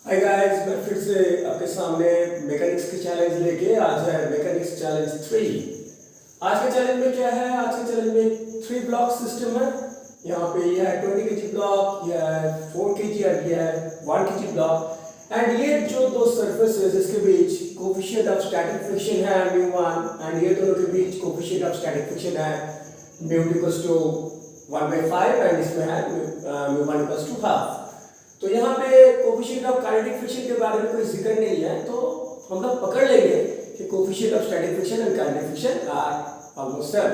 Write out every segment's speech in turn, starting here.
Hi guys, मैं फिर से आपके सामने मैकेनिक्स की चैलेंज लेके आज है मैकेनिक्स चैलेंज 3। आज के चैलेंज में क्या है? आज के चैलेंज में 3 ब्लॉक सिस्टम है। यहाँ पे ये है 20 kg ब्लॉक, ये है 4 kg और ये है 1 kg ब्लॉक। एंड ये जो दो सरफेसेस इसके बीच कोफिशिएंट ऑफ स्टैटिक फ्रिक्शन है μ1 एंड ये दोनों के बीच कोफिशिएंट ऑफ स्टैटिक फ्रिक्शन है μ = 1/5 एंड इसमें है μ1 = ½ तो यहाँ पे कोफिशिएंट ऑफ काइनेटिक फ्रिक्शन के बारे में कोई जिक्र नहीं है, तो हम लोग पकड़ लेंगे कि coefficient of static friction and kinetic friction are almost same.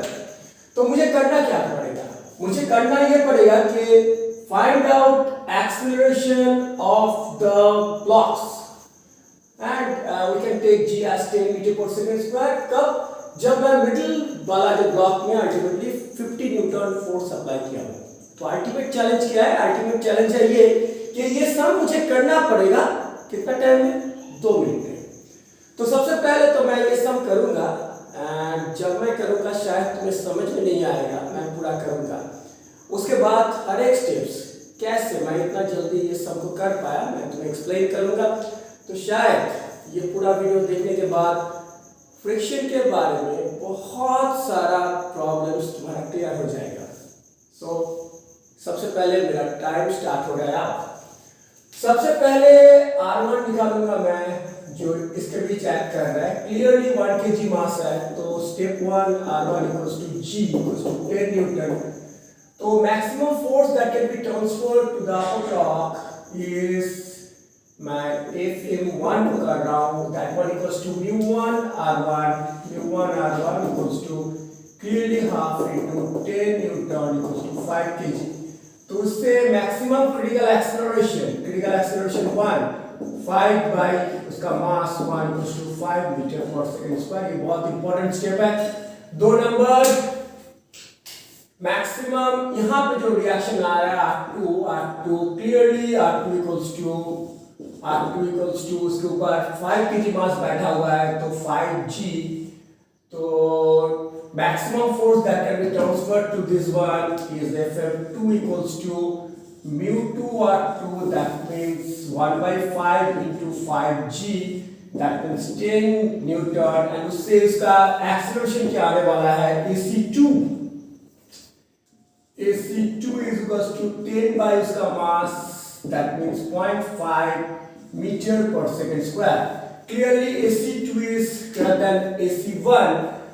तो मुझे करना क्या पड़ेगा? मुझे करना ये पड़ेगा कि find out acceleration of the blocks and we can take g as 10 मीटर/सेकंड²। कब? जब मैं मिडिल वाला जो ब्लॉक में अल्टीमेटली 50 न्यूटन फोर्स अप्लाई किया हूँ। तो अल्टीमेट चैलेंज क्या है? अल्टीमेट चैलेंज है ये कि ये सब मुझे करना पड़ेगा कितना टाइम में? 2 मिनट में। तो सबसे पहले तो मैं ये सब करूंगा एंड जब मैं करूंगा शायद तुम्हें समझ में नहीं आएगा, मैं पूरा करूंगा। उसके बाद हर एक स्टेप्स कैसे मैं इतना जल्दी ये सब को कर पाया मैं तुम्हें एक्सप्लेन करूंगा। तो शायद ये पूरा वीडियो देखने के बाद फ्रिक्शन के बारे में बहुत सारा प्रॉब्लम्स तुम्हारा क्लियर हो जाएगा। सबसे पहले मेरा टाइम स्टार्ट हो गया। सबसे पहले R1 निकालूंगा मैं, जो इसके बीच एक्ट कर रहा है। क्लियरली 1 kg मास है, तो स्टेप 1 R1 = G = 10 न्यूटन। तो maximum force that can be transferred to the upper block is, मैं Fm1 को कर रहा हूँ, that one = μ1 R1 = clearly half into 10 newton = 5 kg। तो उससे मैक्सिमम क्रिटिकल एक्सेलरेशन 5 बाई उसका मास 1 = 5 मीटर/सेकंड²। ये बहुत इंपॉर्टेंट स्टेप है। 2 नंबर मैक्सिमम यहाँ पे जो रिएक्शन आ रहा है R2 क्लियरली R2 उसके ऊपर 5 kg मास बैठा हुआ है, तो 5g। तो maximum force that can be transferred to this one is Fm2 = μ2 R2, that means 1/5 into 5g, that means 10 Newton. And उससे इसका एक्सेलरेशन क्या आने वाला है? AC2 is 10 by उसका मास, that means 0.5 मीटर/सेकंड²। Clearly AC2 is greater than AC1।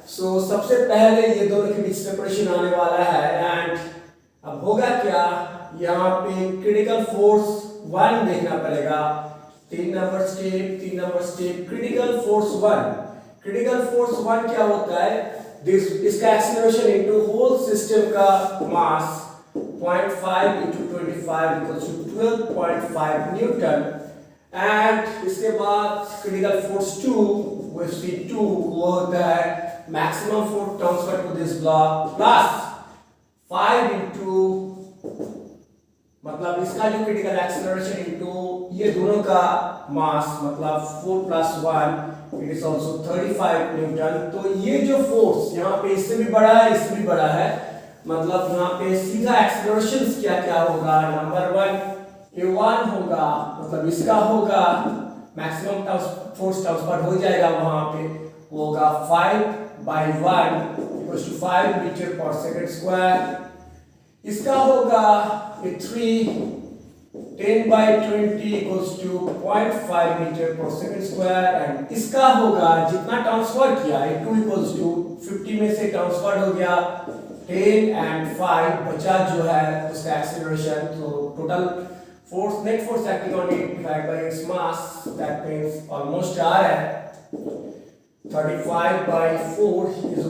So सबसे पहले ये दोनों के बीच सेपरेशन आने वाला है एंड अब होगा क्या? यहाँ पे क्रिटिकल फोर्स 1 देखना पड़ेगा। 3 नंबर स्टेप क्रिटिकल फोर्स 1 क्या होता है? इसका एक्सेलरेशन इनटू होल सिस्टम का मास 0.5 into 25 = 12.5 न्यूटन। एंड इसके बाद क्रिटिकल फोर्स 2 वो होता है maximum force transfer to this block plus 5 into, मतलब इसका जो क्रिटिकल एक्सेलरेशन इनटू ये दोनों का मास, मतलब 4 + 1 इट इज आल्सो 35 न्यूटन। तो ये जो फोर्स यहाँ पे इससे भी बड़ा है, इससे भी बड़ा है, मतलब यहाँ पे सीधा एक्सेलरेशन क्या होगा? नंबर 1 A1 होगा, मतलब इसका होगा मैक्सिमम फोर्स ट्रांसफर हो जाएगा, वहां पे होगा 5/1 = 5 मीटर/सेकंड²। इसका होगा 3 10/20 = 0.5 मीटर/सेकंड²। एंड इसका होगा जितना ट्रांसफर किया 2 = 50 में से ट्रांसफर हो गया 10 एंड 5 बचा जो है उसका एक्सेलरेशन। तो total force, net force acting on it divided by its mass, that means almost आ रहा है 35/4 =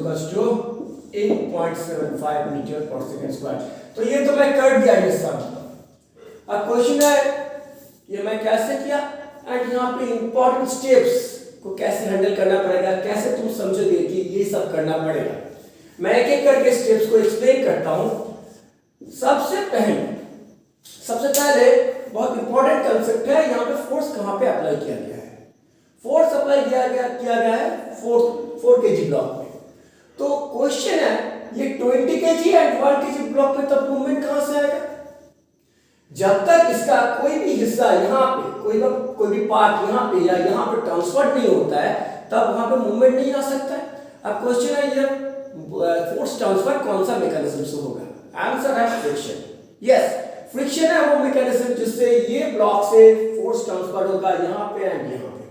8.75 मीटर/सेकंड²। तो ये तो मैं कर दिया ये सब। अब क्वेश्चन है ये मैं कैसे किया एंड यहाँ पे इंपॉर्टेंट स्टेप्स को कैसे हैंडल करना पड़ेगा, कैसे तुम समझोगे कि ये सब करना पड़ेगा। मैं एक एक करके स्टेप्स को एक्सप्लेन करता हूँ। सबसे पहले बहुत इंपॉर्टेंट कंसेप्ट है, यहाँ पे फोर्स कहाँ पे अप्लाई किया गया है? फोर्स अप्लाई किया गया है 4 kg ब्लॉक में। तो क्वेश्चन है ये 20 kg एंड 1 kg ब्लॉक में तब मूवमेंट कहाँ से आएगा? जब तक इसका कोई भी हिस्सा यहाँ पे कोई भी पार्ट यहाँ पे या यहाँ पे ट्रांसफर नहीं होता है तब वहाँ पे मूवमेंट नहीं आ सकता है। अब क्वेश्चन है ये फोर्स ट्रांसफर कौन सा मैकेनिज्म से होगा? आंसर है फ्रिक्शन। यस, फ्रिक्शन है वो मैकेनिज्म जिससे ये ब्लॉक से फोर्स ट्रांसफर होगा यहाँ पे एंड यहाँ पे।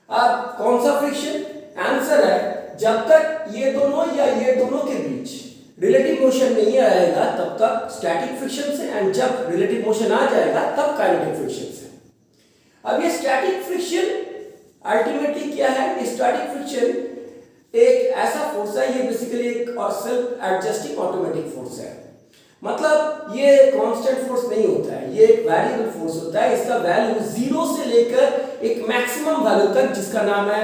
अब कौन सा फ्रिक्शन? आंसर है जब तक ये दोनों या ये दोनों के बीच रिलेटिव मोशन नहीं आएगा तब तक स्टैटिक फ्रिक्शन से, एंड जब रिलेटिव मोशन आ जाएगा तब काइनेटिक फ्रिक्शन से। अब ये स्टैटिक फ्रिक्शन अल्टीमेटली क्या है? स्टैटिक फ्रिक्शन एक ऐसा फोर्स है, ये बेसिकली एक सेल्फ एडजस्टिंग ऑटोमेटिक फोर्स है। मतलब ये कांस्टेंट फोर्स नहीं होता है, ये एक वेरिएबल फोर्स होता है। इसका वैल्यू 0 से लेकर एक मैक्सिमम वैल्यू तक, जिसका नाम है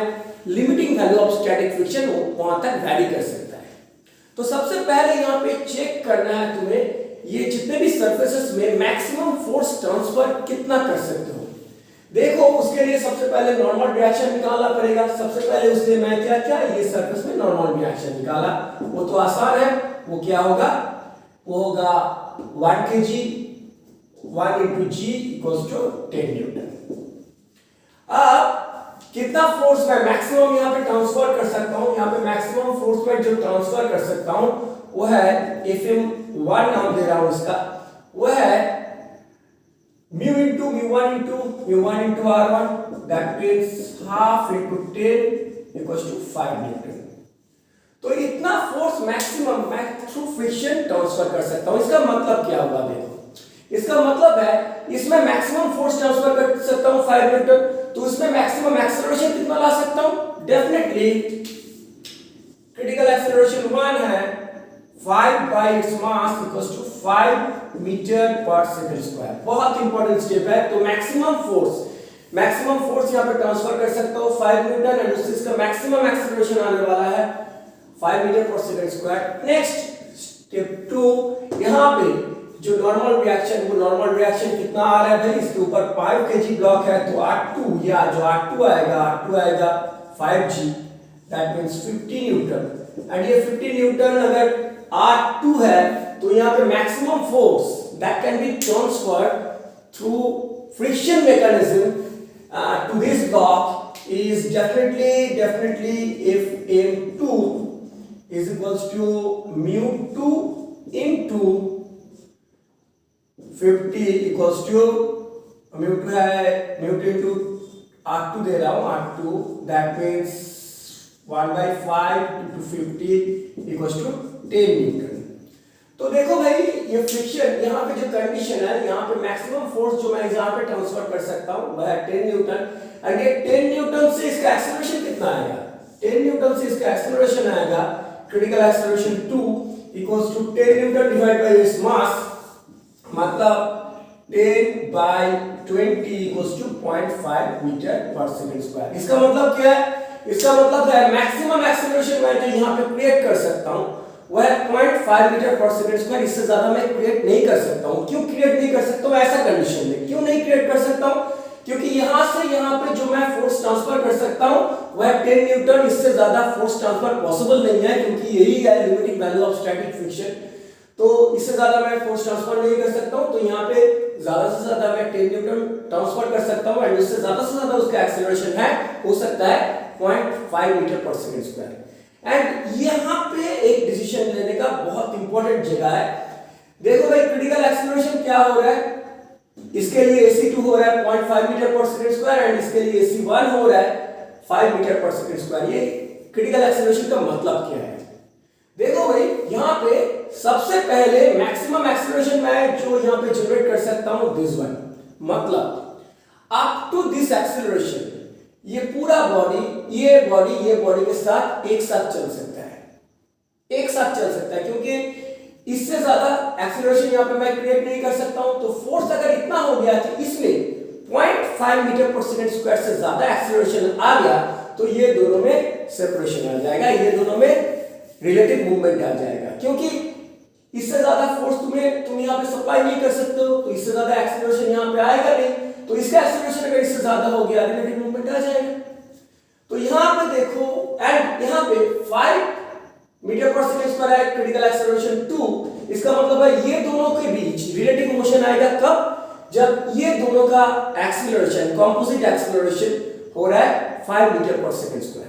limiting value of static friction, वहां तक वैरी कर सकता है। तो सबसे पहले यहाँ पे चेक करना है तुम्हें ये जितने भी सरफेसेस में मैक्सिमम फोर्स ट्रांसफर कितना कर सकते हो। देखो उसके लिए सबसे पहले नॉर्मल रिएक्शन निकालना पड़ेगा। सबसे पहले उसने मैं क्या किया, ये सरफेस में नॉर्मल रिएक्शन निकाला। वो तो आसान है, वो क्या होगा? वो होगा 1 kg 1 into g equals to 10 Newton. अब कितना फोर्स मैं मैक्सिमम यहाँ पे ट्रांसफर कर सकता हूँ? यहाँ पे मैक्सिमम फोर्स मैं जो ट्रांसफर कर सकता हूँ वो है Fm1 नाम दे रहा हूँ इसका, वो है mu into mu1 into r1, that means half into 10 equals to 5 Newton. तो इतना फोर्स मैक्सिमम मैं थ्रू फ्रिक्शन ट्रांसफर कर सकता हूँ। इसका मतलब क्या हुआ? देखो इसका मतलब है इसमें मैक्सिमम फोर्स ट्रांसफर कर सकता हूँ 5 न्यूटन, तो इसमें मैक्सिमम एक्सेलरेशन कितना ला सकता हूँ? डेफिनेटली क्रिटिकल एक्सेलरेशन 1 है 5 by its mass equals to 5 metre पर सेकंड स्क्वायर। बहुत इंपॉर्टेंट स्टेप है। तो मैक्सिमम फोर्स यहाँ पे ट्रांसफर कर सकता हूँ 5 न्यूटन, एंड उससे इसका मैक्सिमम एक्सेलरेशन आने वाला है 5 मीटर पर सेकंड स्क्वायर। नेक्स्ट स्टेप 2, यहाँ पे जो नॉर्मल रिएक्शन, वो नॉर्मल रिएक्शन कितना आ रहा है भाई? इसके ऊपर 5 kg ब्लॉक है तो R2 या जो R2 आएगा 5g, that means 50 Newton. And ये 50 न्यूटन अगर R2 है तो यहाँ पे maximum force that can be transferred through friction mechanism to this block is definitely if m2 is equals to mu2 into 50 equals to mu2 है mu2 into r2 दे रहा हूँ r2, that means 1 by 5 into 50 equals to 10 newton. तो देखो भाई ये friction, यहाँ पे जो कंडीशन है, यहाँ पे मैक्सिमम फोर्स जो मैं यहाँ पे ट्रांसफर कर सकता हूँ वह है 10 न्यूटन। एंड ये 10 न्यूटन से इसका एक्सेलरेशन कितना आएगा? 10 न्यूटन से इसका एक्सेलरेशन आएगा critical acceleration 2 equals to 10 newton divide by its mass, मतलब 10 by 20 equals to 0.5 मीटर पर सेकंड स्क्वायर। इसका मतलब क्या है? इसका मतलब है मैक्सिमम एक्सेलरेशन मैं जो यहाँ पे क्रिएट कर सकता हूँ वह है 0.5 मीटर पर सेकंड स्क्वायर। इससे ज्यादा मैं क्रिएट नहीं कर सकता हूँ। क्यों क्रिएट नहीं कर सकता हूँ? ऐसा कंडीशन में क्यों नहीं क्रिएट कर सकता हूँ? क्योंकि यहाँ से यहाँ पे जो मैं फोर्स ट्रांसफर कर सकता हूँ वह 10 न्यूटन, इससे ज्यादा फोर्स ट्रांसफर पॉसिबल नहीं है, क्योंकि यही है limiting value of static friction. तो इससे ज्यादा मैं फोर्स ट्रांसफर नहीं कर सकता हूँ। तो यहाँ पे ज्यादा से ज्यादा मैं 10 न्यूटन ट्रांसफर कर सकता हूँ, एंड इससे ज्यादा उसका एक्सेलरेशन है हो सकता है 0.5 मीटर पर सेकंड स्क्वायर। एंड यहाँ पे एक डिसीजन लेने का बहुत इंपॉर्टेंट जगह है। देखो भाई क्रिटिकल एक्सेलरेशन क्या हो रहा है? इसके लिए AC2 हो रहा है 0.5 मीटर पर सेकंड स्क्वायर, एंड इसके लिए AC1 हो रहा है 5 मीटर पर सेकंड स्क्वायर। ये क्रिटिकल एक्सेलरेशन का मतलब क्या है? देखो भाई यहाँ पे सबसे पहले मैक्सिमम एक्सेलरेशन मैं जो यहाँ पे जनरेट कर सकता हूँ दिस वन, मतलब अप टू दिस एक्सेलरेशन ये पूरा बॉडी ये बॉडी के साथ एक साथ चल सकता है, क्योंकि इससे ज्यादा एक्सेलरेशन यहाँ पे मैं क्रिएट नहीं कर सकता हूँ। तो फोर्स अगर इतना हो गया कि इसमें 0.5 मीटर पर सेकंड स्क्वायर से ज्यादा एक्सेलरेशन आ गया तो ये दोनों में सेपरेशन आ जाएगा, ये दोनों में रिलेटिव मूवमेंट आ जाएगा, क्योंकि इससे ज्यादा फोर्स तुम यहाँ पे सप्लाई नहीं कर सकते हो, तो इससे ज्यादा एक्सेलरेशन यहाँ पे आएगा नहीं। तो इसका एक्सेलरेशन अगर इससे ज्यादा हो गया रिलेटिव मूवमेंट आ जाएगा। तो यहाँ पे देखो, एंड यहाँ पे 5 मीटर पर सेकंड स्क्वायर है क्रिटिकल एक्सेलरेशन 2, इसका मतलब है ये दोनों के बीच रिलेटिव मोशन आएगा कब? जब ये दोनों का एक्सीलरेशन, कंपोजिट एक्सीलरेशन हो रहा है 5 मीटर पर सेकंड स्क्वायर।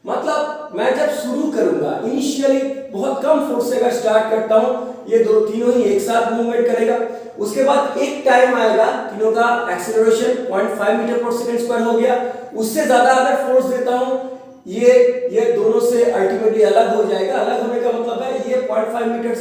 मतलब मैं जब शुरू करूंगा इनिशियली बहुत कम फोर्स से अगर स्टार्ट करता हूं, ये दो तीनों ही एक साथ मूवमेंट करेगा, उसके बाद एक टाइम आएगा तीनों का एक्सीलरेशन 0.5 मीटर पर सेकंड स्क्वायर हो गया, उससे ज्यादा अगर फोर्स देता हूं ये दोनों से अल्टीमेटली अलग हो जाएगा। अलग होने का मतलब है ये 0.5 मीटर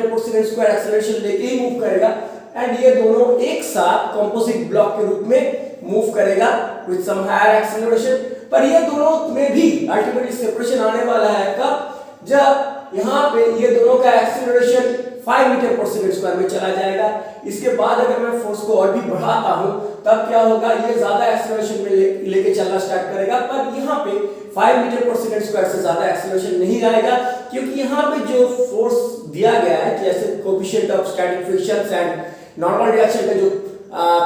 पर सेकंड स्क्वायर एक्सीलरेशन लेके ही मूव करेगा एंड ये दोनों एक साथ कंपोजिट ब्लॉक के रूप में मूव करेगा विद सम हायर एक्सीलरेशन। पर ये दोनों में भी अल्टीमेटली सेपरेशन आने वाला है कब? जब यहाँ पे ये दोनों का एक्सीलरेशन 5 मीटर पर सेकंड स्क्वायर में चला जाएगा। इसके बाद अगर मैं फोर्स को और भी बढ़ाता हूं तब क्या होगा, ये ज्यादा एक्सीलरेशन में लेके चलना स्टार्ट करेगा, पर यहाँ पे 5 मीटर पर सेकंड स्क्वायर से ज्यादा एक्सीलरेशन नहीं आएगा, क्योंकि यहाँ पे जो फोर्स दिया गया है जैसे coefficient of static friction and normal reaction का जो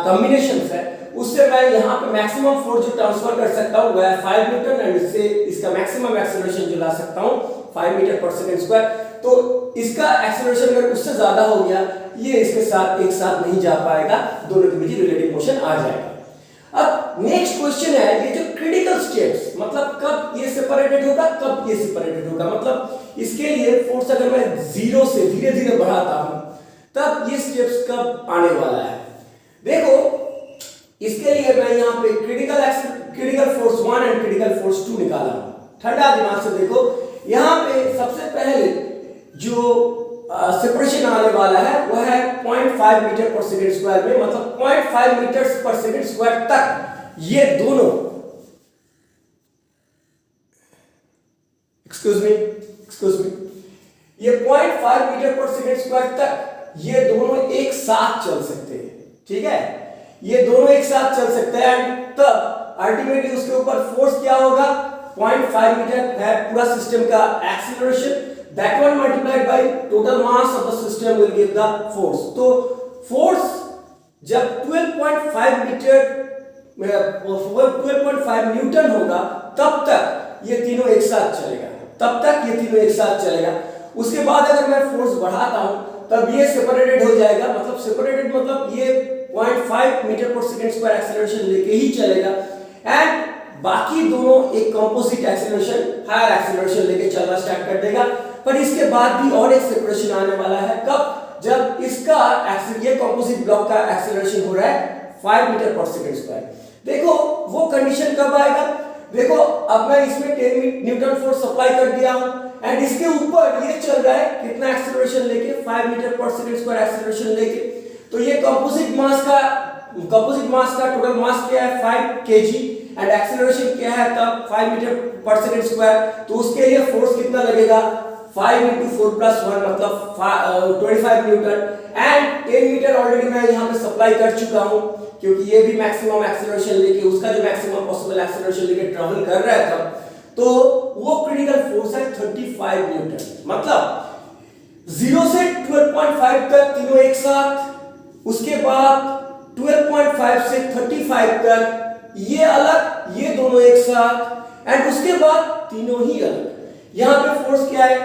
कॉम्बिनेशंस है, उससे मैं यहाँ पे मैक्सिमम फोर्स जो ट्रांसफर कर सकता हूँ वह 5 न्यूटन एंड इससे इसका मैक्सिमम एक्सीलरेशन जो ला सकता हूँ 5 मीटर पर सेकंड स्क्वायर। तो इसका एक्सीलरेशन अगर उससे ज्यादा हो गया, ये इसके साथ एक साथ नहीं जा पाएगा, दोनों के बीच रिलेटिव मोशन आ जाएगा। अब नेक्स्ट क्वेश्चन है ये जो क्रिटिकल स्टेप्स, मतलब कब ये सेपरेटेड होगा, कब ये सेपरेटेड होगा, मतलब इसके लिए फोर्स अगर मैं 0 से धीरे धीरे बढ़ाता हूं तब ये स्टेप्स कब आने वाला है। देखो इसके लिए मैं यहाँ पे critical force 1 and critical force 2 निकाला हूं। ठंडा दिमाग से देखो, यहाँ पे सबसे पहले जो सेपरेशन आने वाला है वह है 0.5 मीटर पर सेकंड स्क्वायर में, मतलब 0.5 मीटर पर सेकंड स्क्वायर तक ये दोनों एक्सक्यूज मी ये 0.5 मीटर पर सेकंड स्क्वायर तक ये दोनों एक साथ चल सकते हैं। ठीक है, ये दोनों एक साथ चल सकते हैं एंड तब अल्टीमेटली उसके ऊपर फोर्स क्या होगा, 0.5 मीटर है पूरा सिस्टम का acceleration, that one multiplied by total mass of the system will give the force। तो फोर्स जब 12.5 न्यूटन होगा तब तक ये तीनों एक साथ चलेगा, उसके बाद अगर मैं फोर्स बढ़ाता हूं तब ये सेपरेटेड हो जाएगा, मतलब सेपरेटेड मतलब ये 0.5 मीटर पर सेकंड स्क्वायर एक्सीलरेशन लेके ही चलेगा एंड बाकी दोनों एक कंपोजिट एक्सीलरेशन हायर एक्सीलरेशन लेके चलना स्टार्ट कर देगा। पर इसके बाद भी और एक सेपरेशन आने वाला है कब, जब इसका ये कंपोजिट ब्लॉक का एक्सीलरेशन हो रहा है 5 मीटर पर सेकंड स्क्वायर। देखो वो कंडीशन कब आएगा, देखो अब मैं इसमें 10 न्यूटन फोर्स सप्लाई कर दिया हूं एंड इसके ऊपर ये चल रहा है कितना एक्सीलरेशन लेके, 5 मीटर पर सेकंड स्क्वायर एक्सीलरेशन लेके। तो ये कंपोजिट मास का टोटल मास क्या है 5 केजी एंड एक्सीलरेशन क्या है तब 5 मीटर पर सेकंड स्क्वायर। तो उसके लिए फोर्स कितना लगेगा, 5 × 4 + 1 मतलब 25 न्यूटन एंड 10 मीटर ऑलरेडी मैं यहाँ पे सप्लाई कर चुका हूँ, क्योंकि ये भी मैक्सिमम एक्सीलरेशन लेके उसका जो मैक्सिमम पॉसिबल एक्सीलरेशन लेके ट्रैवल कर रहा है तब, तो वो क्रिटिकल फोर्स है 35 न्यूटन। मतलब 0 से 12.5 तक तीनों एक साथ, उसके बाद 12.5 से 35 तक ये अलग, ये दोनों एक साथ एंड उसके बाद तीनों ही अलग। यहाँ पे फोर्स क्या है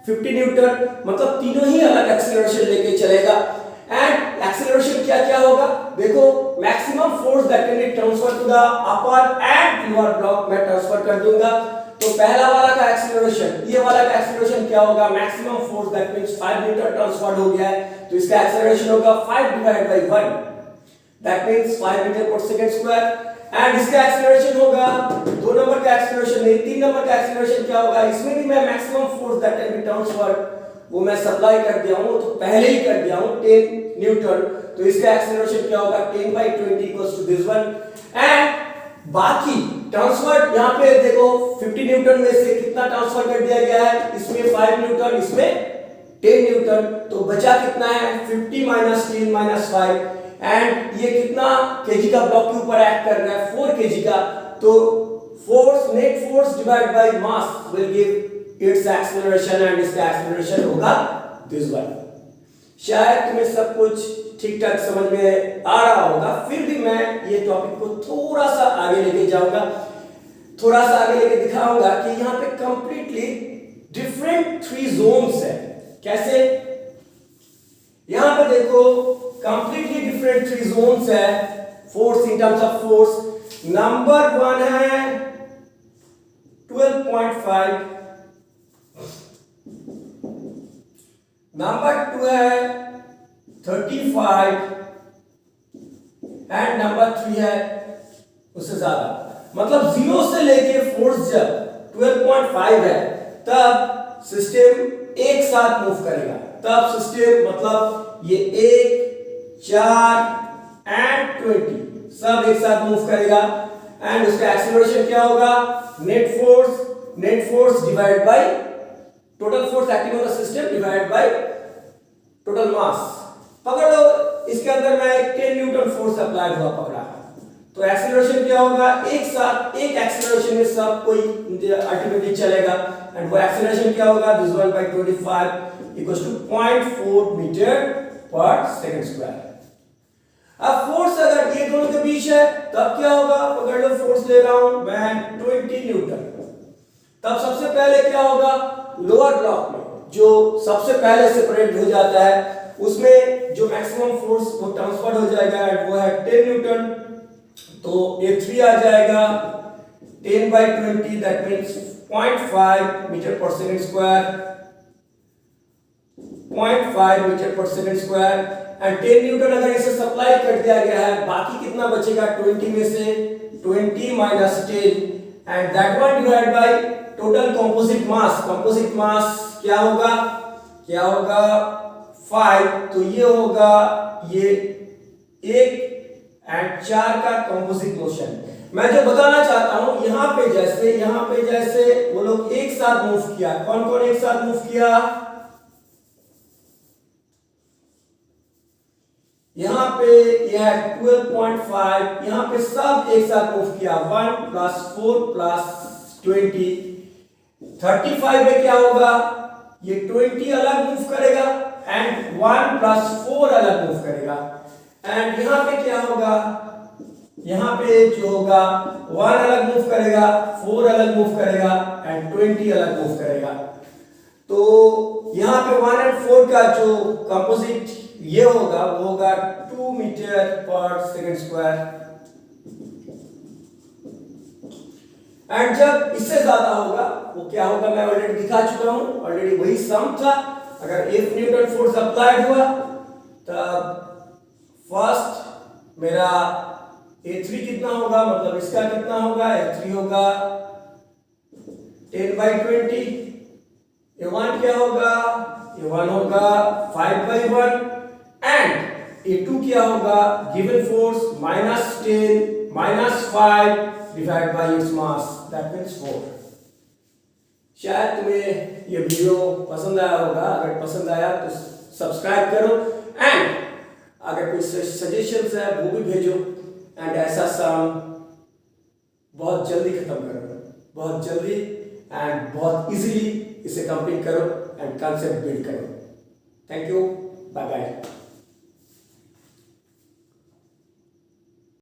50 न्यूटन, मतलब तीनों ही अलग एक्सीलरेशन लेके चलेगा एंड एक्सीलरेशन क्या क्या होगा, देखो maximum force that can be transfer to the upper and lower block मैं ट्रांसफर कर दूंगा। तो पहला वाला का एक्सीलरेशन, ये वाला का एक्सीलरेशन क्या होगा, maximum force that means 5 metre transferred हो गया है, तो इसका एक्सीलरेशन होगा 5/1 दैट मींस 5 मीटर पर सेकंड स्क्वायर एंड इसका एक्सीलरेशन होगा 2 नंबर का एक्सीलरेशन नहीं 3 नंबर का एक्सीलरेशन क्या होगा, इसमें भी मैं maximum force that can be transferred वो मैं सप्लाई कर दिया हूं, तो पहले ही कर दिया हूं 10 न्यूटन। तो इसका एक्सीलरेशन क्या होगा 10/20 equals to this one and बाकी ट्रांसफर यहाँ पे देखो 50 न्यूटन में से कितना ट्रांसफर कर दिया गया है, इसमें 5 न्यूटन इसमें 10 न्यूटन, तो बचा कितना है 50 - 10 - 5 एंड ये कितना केजी का ब्लॉक के ऊपर एक्ट कर रहा है 4 केजी का। तो force net force divide by mass will give its acceleration and इसका एक्सीलरेशन होगा दिस वन। शायद तुम्हें सब कुछ ठीक ठाक समझ में आ रहा होगा, फिर भी मैं ये टॉपिक को थोड़ा सा आगे लेके जाऊंगा, थोड़ा सा आगे लेके दिखाऊंगा कि यहाँ पे कंप्लीटली डिफरेंट 3 जोन्स है। कैसे, यहाँ पे देखो कंप्लीटली डिफरेंट थ्री जोन्स है force in terms of force. Number 1 है 12.5, नंबर 2 है 35 एंड नंबर 3 है उससे ज्यादा। मतलब 0 से लेके फोर्स जब 12.5 है तब सिस्टम एक साथ मूव करेगा। तब सिस्टम मतलब ये 1, 4 एंड 20 सब एक साथ मूव करेगा एंड उसका एक्सीलरेशन क्या होगा? Net force divided by total force acting on the system divided by total mass. पकड़ लो इसके अंदर मैं 10 न्यूटन फोर्स अप्लाई हुआ पकड़ा, तो एक्सीलरेशन क्या होगा? एक साथ एक एक्सीलरेशन में सब कोई अल्टीमेटली चलेगा एंड वो एक्सीलरेशन क्या होगा? This 1 by 25 equals to 0.4 metre पर सेकंड स्क्वायर। अब फोर्स अगर ये दोनों के बीच है तब क्या होगा? पकड़ लो फोर्स ले रहा हूं मैं 20 न्यूटन। तब सबसे पहले क्या होगा? लोअर ब्लॉक में जो सबसे पहले सेपरेट हो जाता है उसमें जो मैक्सिमम फोर्स वो ट्रांसफर हो जाएगा एंड वो है 10 न्यूटन। तो ये 3 आ जाएगा 10 by 20 दैट मींस 0.5 मीटर पर सेकंड स्क्वायर, 0.5 मीटर पर सेकंड स्क्वायर एंड 10 न्यूटन अगर इसे सप्लाई कर दिया गया है बाकी कितना बचेगा? 20 में से 20 minus 10 and that one divide by total composite mass. Composite mass क्या होगा? 5। तो ये होगा ये 1 एंड 4 का कंपोजिट मोशन। मैं जो बताना चाहता हूं यहां पे जैसे वो लोग एक साथ मूव किया। कौन कौन एक साथ मूव किया? यहां पे यह 12.5 यहां पे सब एक साथ मूव किया। 1 + 4 + 20 35 में क्या होगा? ये 20 अलग मूव करेगा एंड 1 + 4 अलग मूव करेगा एंड यहां पे क्या होगा? यहां पे जो होगा 1 अलग मूव करेगा, 4 अलग मूव करेगा एंड 20 अलग मूव करेगा। तो यहां पे 1 एंड 4 का जो कंपोजिट ये होगा वो होगा 2 मीटर पर सेकंड स्क्वायर एंड जब इससे ज्यादा होगा वो क्या होगा? मैं ऑलरेडी दिखा चुका हूं, ऑलरेडी वही सम था। अगर 1 न्यूटन फोर्स अप्लाइड हुआ तब फर्स्ट मेरा A3 कितना होगा? मतलब इसका कितना होगा? A3 होगा 10 by 20। A1 क्या होगा? A1 होगा 5 by 1 एंड A2 क्या होगा? Given force -10 -5 divide by its mass that means 4। शायद तुम्हें ये वीडियो पसंद आया होगा। अगर पसंद आया तो सब्सक्राइब करो एंड अगर कोई सजेशंस है वो भी भेजो एंड ऐसा सम बहुत जल्दी खत्म करो, बहुत जल्दी एंड बहुत इजीली इसे कंप्लीट करो एंड कंसेप्ट बिल्ड करो। Thank you, bye bye.